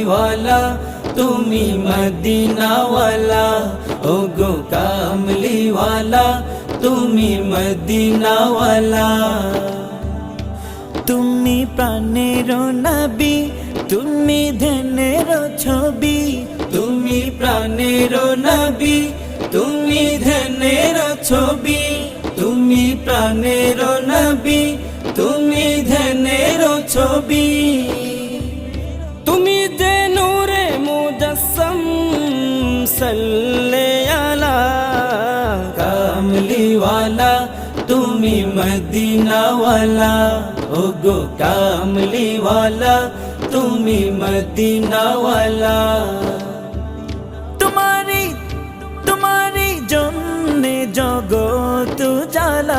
কামলিওয়ালা তুমি মদিনাওয়ালা ও গো কামলিওয়ালা তুমি মদিনাওয়ালা। তুমি প্রাণের নবী, তুমি ধ্যানের ছবি, তুমি প্রাণের নবী, তুমি ধ্যানের ছবি, তুমি প্রাণের নবী, তুমি ধ্যানের ছবি। তুমি যে নূরে মুজাসসাম সাল্লে আলা কামলিওয়ালা তুমি মদিনাওয়ালা ও গো কামলিওয়ালা তুমি মদিনাওয়ালা। তোমারি জন্যে জগৎ জ্বালা।